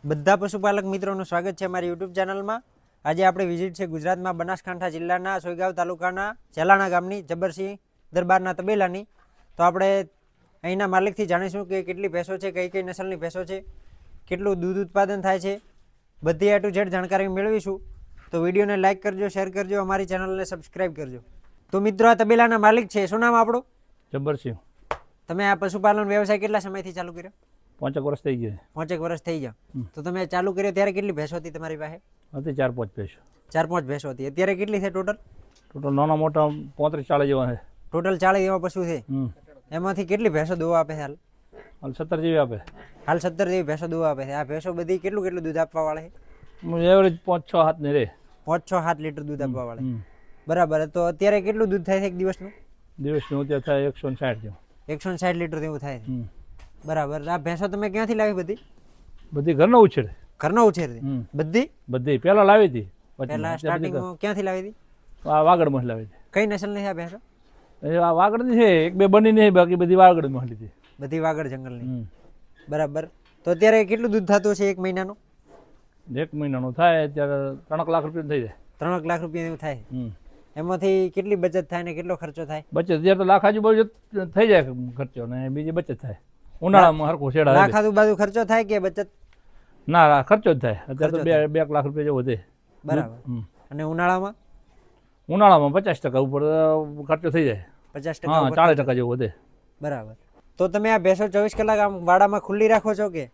બધા પશુપાલક મિત્રોનું સ્વાગત છે અમારી યુટ્યુબ ચેનલમાં। આજે આપણે વિઝિટ છે ગુજરાતમાં બનાસકાંઠા જિલ્લાના સોયગાંવ તાલુકાના ચેલાણા ગામની જબરસિંહ દરબારના તબેલાની। તો આપણે અહીંના માલિકથી જાણીશું કે કેટલી ભેંસો છે, કઈ કઈ નસલની ભેંસો છે, કેટલું દૂધ ઉત્પાદન થાય છે, બધી A to Z જાણકારી મેળવીશું। તો વિડીયોને લાઇક કરજો, શેર કરજો, અમારી ચેનલને સબસ્ક્રાઈબ કરજો। તો મિત્રો આ તબેલાના માલિક છે, શું નામ આપણું? જબરસિંહ। તમે આ પશુપાલન વ્યવસાય કેટલા સમયથી ચાલુ કર્યો? 5 વર્ષ થઈ ગયા। 5 વર્ષ થઈ ગયા। તો તમે ચાલુ કર્યો ત્યારે કેટલી ભેંસો હતી તમારી પાસે? હતી 4-5 ભેંસો। 4-5 ભેંસો હતી। અત્યારે કેટલી છે ટોટલ? ટોટલ નાના મોટા 35-40 જેવા છે। ટોટલ 40 જેવા પશુ છે। એમાંથી કેટલી ભેંસો દોવા આપે છે હાલ? હાલ 17 જેવી આપે। હાલ 17 જેવી ભેંસો દોવા આપે છે। આ ભેંસો બધી કેટલું દૂધ આપવા વાળા છે? એવરેજ 5-6 હાથ ને રે। 5-6-7 લીટર દૂધ આપવા વાળા। બરાબર। તો અત્યારે કેટલું દૂધ થાય છે એક દિવસનું? દિવસનું અત્યારે થાય 160 જેવું। 160 લીટર જેવું થાય છે। બરાબર। આ ભેંસો તમે ક્યાંથી લાવી બધી? બધી ઘરનો ઉછેર। ઘરનો ઉછેર છે બધી? બધી પહેલા લાવી હતી, પહેલા સ્ટાર્ટિંગમાં ક્યાંથી લાવી હતી? આ વાગડમાં લાવી હતી। કઈ નસલની છે આ ભેંસો? આ વાગડની છે, એક બે બની નહીં, બાકી બધી વાગડમાં લીધી। બધી વાગડ જંગલની। બરાબર। તો અત્યારે કેટલું દૂધ થતું છે એક મહિનાનું? 1 મહિનાનું થાય અત્યારે 3 લાખ રૂપિયા થઈ જાય। 3 લાખ રૂપિયા એવું થાય। એમાંથી કેટલી બચત થાય ને કેટલો ખર્ચો થાય? બચત અત્યારે તો લાખ આજુબાજુ થઈ જાય ખર્ચો, ને બીજી બચત થાય ઉનાળામાં હરખું શેડા। લાખ આજુબાજુ ખર્ચો થાય કે બચત? ના, ખર્ચો જ થાય અત્યારે તો 2 લાખ રૂપિયા જેવો વધે। બરાબર। અને ઉનાળામાં? ઉનાળામાં 50% ઉપર ખર્ચો થઈ જાય। 50%? હા, 40% જેવો વધે। બરાબર। તો તમે આ ભેંસો 24 કલાક આમ વાડામાં ખુલ્લી રાખો છો કે?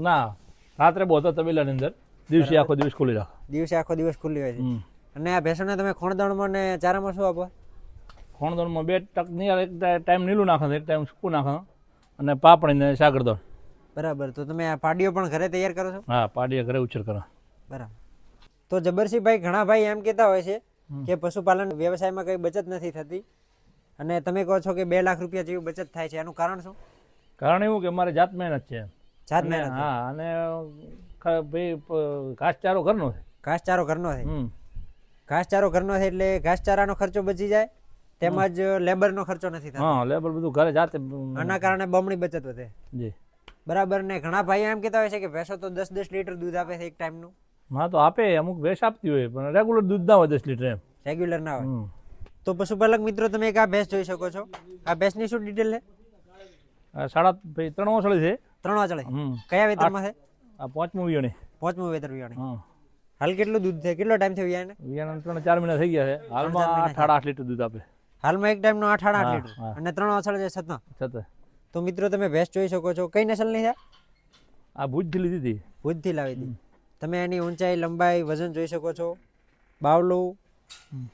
ના, રાત્રે બોતો તબેલાની અંદર, દિવસે આખો દિવસ ખુલ્લી રાખો। દિવસે આખો દિવસ ખુલ્લી હોય છે। અને આ ભેંસોને તમે ખોણદણમાં ને ચારામાં શું આપો? ખોણદણમાં 2 ટક નિયર, એક ટાઈમ નીલું નાખો, એક ટાઈમ સૂકું નાખો, અને પાપડી ને સાગરદળ। બરાબર। તો તમે આ પાડીઓ પણ ઘરે તૈયાર કરો છો? હા, પાડીએ ઘરે ઉછેર કરો। બરાબર। તો જબરસિંહભાઈ, ઘણા ભાઈ એમ કહેતા હોય છે કે પશુપાલન વ્યવસાયમાં કઈ બચત નથી થતી, અને તમે કહો છો કે 2 લાખ રૂપિયા જેવી બચત થાય છે, એનું કારણ શું? કારણ એવું કે મારે જાત મહેનત છે। જાત મહેનત? હા, અને ભાઈ ઘાસચારો ઘરનો છે। ઘાસચારો ઘરનો છે? ઘાસચારો ઘરનો છે એટલે ઘાસચારાનો ખર્ચો બચી જાય, તેમજ લેબરનો ખર્ચો નથી થતો? હા, લેબર બધું ઘરે જાતે। આના કારણે બમણી બચત વધે। જી બરાબર। ને ઘણા ભાઈ એમ કહેતા હોય છે કે ભેંસો તો 10-10 લીટર દૂધ આપે છે એક ટાઈમનું? હા, તો આપે, અમુક ભેંસ આપતી હોય, પણ રેગ્યુલર દૂધ ના હોય 10 લીટર એમ। રેગ્યુલર ના હોય? તો પશુપાલક મિત્રો, તમે એક આ ભેંસ જોઈ શકો છો। આ ભેંસની શું ડિટેલ છે? 3 ઓસળી છે। 3 વાચળે? કયા વેતરમાં છે? આ 5મું વિયાણી। 5મું વેતર વિયાણી। હાલ કેટલું દૂધ છે? કેટલો ટાઈમ થયો વિયાને? વિયાણા 3-4 મહિના થઈ ગયા છે। હાલમાં 8-8 લીટર દૂધ આપે। હાલમાં એક ટાઈમનો 8-8 લીટર, અને 3 વાછળ છે છતાં? તો મિત્રો તમે ભેંસ જોઈ શકો છો। કઈ નસલની છે? આ ભુજથી લીધી હતી। ભુજથી લાવી હતી। તમે એની ઊંચાઈ, લંબાઈ, વજન જોઈ શકો છો। બાવલું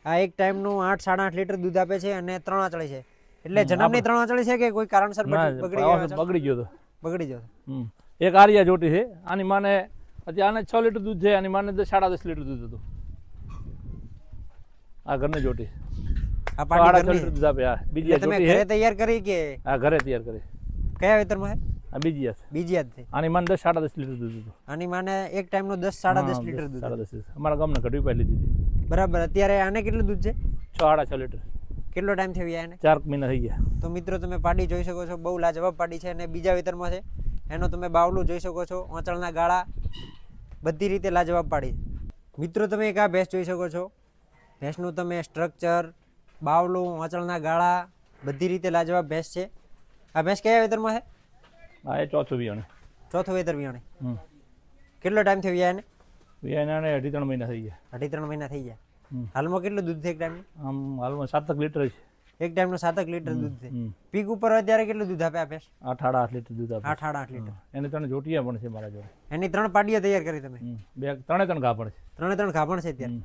આ એક ટાઈમનું 8-8.5 લીટર દૂધ આપે છે, અને 3 વાચળી છે। એટલે જન્મની 3 વાચળી છે કે કોઈ કારણસર બગડી ગયો? બગડી ગયો। એક આર્યા જોટી છે, આની માને આને 6 લીટર દૂધ છે, આની માને 10-10.5 લીટર દૂધ હતું। આ ઘરની જોટી, આ પાડી લીટર દૂધ આપે। આ બીજી તમે ઘરે તૈયાર કરી કે? આ ઘરે તૈયાર કરી। કયા વેતરમાં છે? આ બીજી યાદ, બીજી યાદ છે। આની માને 10-10.5 લીટર દૂધ હતું। આની માને એક ટાઈમનું 10-10.5 લીટર દૂધ? 10.5। અમારા ગામના ઘડી પાઈ લીધી હતી। બરાબર। અત્યારે આને કેટલું દૂધ છે? 6-6.5 લીટર। કેટલો ટાઈમ થયો એને? 4 મહિના થઈ ગયા। તો મિત્રો તમે પાડી જોઈ શકો છો, બહુ લાજવાબ પાડી છે, અને બીજા વેતરમાં છે। એનો તમે બાવલું જોઈ શકો છો, આંચળના ગાળા, બધી રીતે લાજવાબ પાડી। મિત્રો તમે એક આ ભેંસ જોઈ શકો છો। ભેંસનું તમે સ્ટ્રક્ચર, બાવલું, આંચળના ગાળા, બધી રીતે લાજવાબ ભેંસ છે। આ ભેંસ કયા વેતરમાં છે? હા, એ 4થું વિયાણી। 4થું વેતર વિયાણી। કેટલો ટાઈમ થયો વિયાને? વિયાણાને 2.5-3 મહિના થઈ ગયા। 2.5-3 મહિના થઈ ગયા। હાલમાં કેટલું દૂધ છે એક ટાઈમનું? આમ હાલમાં 7 લીટર છે। એક ટાઈમનું 7 લીટર દૂધ છે। પીક ઉપર હોય ત્યારે કેટલું દૂધ આપે આ ભેંસ? 8-8 લીટર દૂધ આપે। 8-8 લીટર। એની 3 જોટિયા પણ છે મારા જોડે। એની 3 પાડીઓ તૈયાર કરી તમે? 3 ગાભણ છે। 3 ગાભણ છે અત્યારે?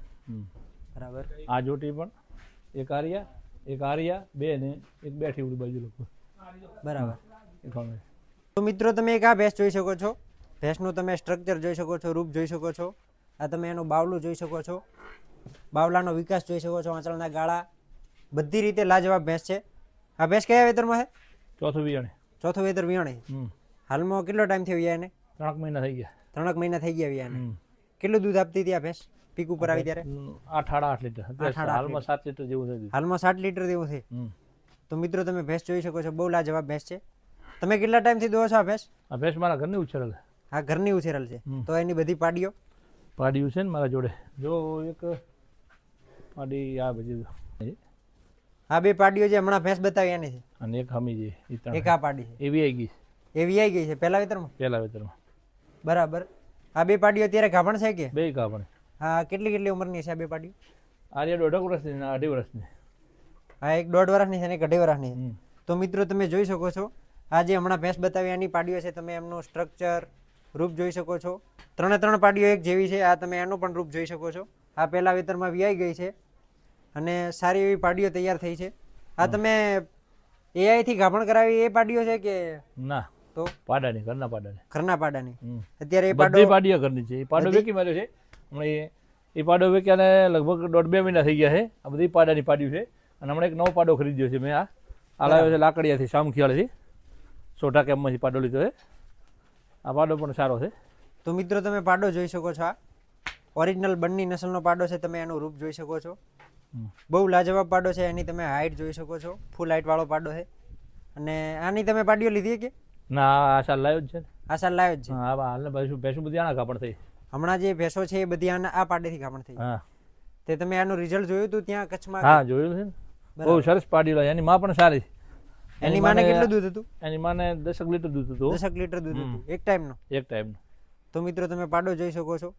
બરાબર। આ જોટી પણ એક આરિયા 2 ને એક બેઠી ઉડી બાજુ લોકો। બરાબર। તો મિત્રો તમે એક આ ભેંસ જોઈ શકો છો। ભેંસનું તમે સ્ટ્રક્ચર જોઈ શકો છો, રૂપ જોઈ શકો છો। આ તમે એનું બાવલું જોઈ શકો છો, બાવલાનો વિકાસ જોઈ શકો છો, આંચળના ગાળા, બધી રીતે લાજવાબ ભેંસ છે। આ ભેંસ કયા વેતરમાં છે? 4થું વિયાણી। 4થું વેતર વિયાણી। હાલમાં કેટલો ટાઈમ થયો વિયાને? 3 મહિના થઈ ગયા। 3 મહિના થઈ ગયા વિયાને। કેટલું દૂધ આપતી હતી આ ભેંસ પીક ઉપર આવી ત્યારે? 8-8 લીટર। હાલમાં 7 લીટર જેવું છે। હાલમાં 7 લીટર જેવું છે। તો મિત્રો તમે ભેંસ જોઈ શકો છો, બહુ લાજવાબ ભેંસ છે। તમે કેટલા ટાઈમથી દોવો છો આ ભેંસ? આ ભેંસ મારા ઘરની ઉછેરેલ છે। આ ઘરની ઉછેરેલ છે. તો એની બધી પાડીઓ પાડ્યું છે ને મારા જોડે. જો એક પાડી આ બધી આ બે પાડીઓ જે હમણાં ભેંસ બતાવી એની છે, અને એક હમી છે ઈ ત્રણ. એક આ પાડી છે, એવી આવી ગઈ એવી આવી ગઈ છે પહેલા વેતરમાં. પહેલા વેતરમાં. બરાબર. આ બે પાડીઓ અત્યારે ગાભણ છે કે? બે કાપણ. હા, કેટલી કેટલી ઉંમરની છે આ બે પાડીઓ? આ 1.5 વર્ષની ને 2.5 વર્ષની. આ એક 1.5 વર્ષની છે ને એક 2.5 વર્ષની છે. હમ. તો મિત્રો તમે જોઈ શકો છો આ જે હમણાં ભેંસ બતાવી એની પાડીઓ છે, તમે એમનું સ્ટ્રક્ચર રૂપ જોઈ શકો છો. ત્રણ પાડીઓ એક જેવી છે. આ તમે એનું પણ રૂપ જોઈ શકો છો. આ પહેલા વેતરમાં વિયાઈ ગઈ છે અને સારી એવી પાડીઓ તૈયાર થઈ છે. આ તમે AI થી ગાભણ કરાવી એ પાડીઓ છે કે? ના, તો પાડાની, ઘરના પાડાની. ઘરના પાડાની. હમ. અત્યારે એ બધી પાડો પાડીઓ ઘરની છે. એ પાડો વેકી માર્યો છે હમણાં. એ પાડો વેક્યાને લગભગ 1.5-2 મહિના થઈ ગયા છે. આ બધી પાડાની પાડ્યું છે. અને હમણાં એક નવો પાડો ખરીદ્યો છે મેં. આ લાવ્યો છે લાકડિયાથી, સામખિયાળથી. 100 કેમ્પમાંથી પાડો લીધો છે. આ પાડો પણ સારો છે. તો મિત્રો તમે પાડો જોઈ શકો છો. આ ઓરિજિનલ બન્ની નસલનો પાડો છે. તમે એનું રૂપ જોઈ શકો છો. બહુ લાજવાબ પાડો છે. એની તમે હાઈટ જોઈ શકો છો. ફૂલ હાઈટ વાળો પાડો છે. અને આની તમે પાડીઓ લીધી કે? ના, આ સાલ લાવ્યો જ છે ને. આ સાલ લાવ્યો જ છે. હા, હાલને ભેંસું બધી આના કાપણ થઈ. હમણાં જે ભેંસો છે એ બધી આ પાડેથી ગાભણ થઈ. હા, તે તમે આનું રિઝલ્ટ જોયું હતું ત્યાં કચ્છમાં? હા, જોયું છે ને. બહુ સરસ પાડી લાવી. એની માં પણ સારી. એની માને કેટલું દૂધ હતું? એની માને 10 લીટર દૂધ હતું. 10 લીટર દૂધ હતું એક ટાઈમનું. એક ટાઈમનું. તો મિત્રો તમે પાડો જોઈ શકો છો.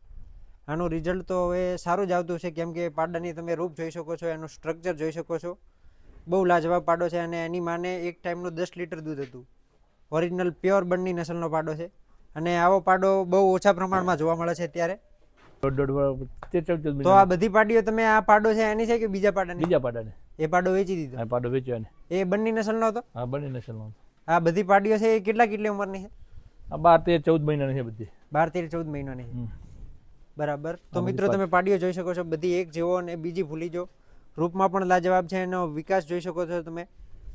આનું રિઝલ્ટ તો હવે સારું જ આવતું છે, કેમ કે પાડાની તમે રૂપ જોઈ શકો છો, એનું સ્ટ્રક્ચર જોઈ શકો છો. બહુ લાજવાબ પાડો છે. અને એની માને એક ટાઈમનું 10 લીટર દૂધ હતું. ઓરિજિનલ પ્યોર બન્ની નસલનો પાડો છે. અને આવો પાડો બહુ ઓછા પ્રમાણમાં જોવા મળે છે અત્યારે. 14 તો આ બધી પાડીઓ તમે આ પાડો છે એની છે કે બીજા પાડાની? બીજા પાડાને. એ પાડો વેચી દીધો? આ પાડો વેચ્યો એને. એ બન્ની નસલનો હતો? હા, બની નસલનો. આ બધી પાડીઓ છે એ કેટલી ઉંમરની છે? આ 12, 13, 14 મહિનાની છે બધી. 12, 13, 14 મહિનાની છે. હમ. બરાબર. તો મિત્રો તમે પાડીઓ જોઈ શકો છો. બધી એક જેવો અને બીજી ભૂલી જો. રૂપમાં પણ લાજવાબ છે. એનો વિકાસ જોઈ શકો છો તમે.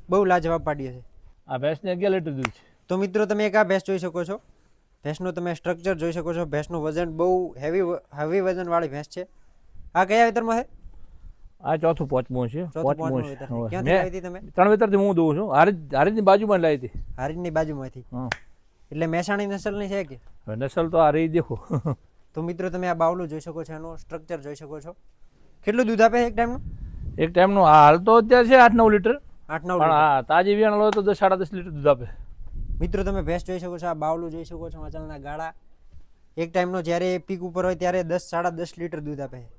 બહુ લાજવાબ પાડીઓ છે. આ ભેંસને 11 લીટર દૂધ છે. તો મિત્રો તમે એક આ ભેંસ જોઈ શકો છો. ભેંસનું તમે સ્ટ્રક્ચર જોઈ શકો છો. ભેંસનું વજન બહુ હેવી વજનવાળી ભેંસ છે. આ કયા વેતરમાં છે? આ ચોથું પાંચમું છે. પાંચમું વેતર. ક્યાંથી લાવી હતી તમે? 3 વેતરથી હું દઉં છું. હારીજની બાજુમાં લાવી હતી. હારીજની બાજુમાંથી. હા, એટલે મહેસાણી નસલની છે કે? હવે નસલ તો હારી દેખો. તો મિત્રો તમે આ બાવલું જોઈ શકો છો. એનું સ્ટ્રક્ચર જોઈ શકો છો. કેટલું દૂધ આપે એક ટાઈમનું? એક ટાઈમનું હાલ તો અત્યારે છે 8-9 લીટર. 8-9 પણ હા, તાજી વિયાણ લો તો 10-10.5 લીટર દૂધ આપે. મિત્રો તમે ભેંસ જોઈ શકો છો. આ બાવલું જોઈ શકો છો. અચલના ગાળા. એક ટાઈમનો જ્યારે પીક ઉપર હોય ત્યારે 10-10.5 લીટર દૂધ આપે છે.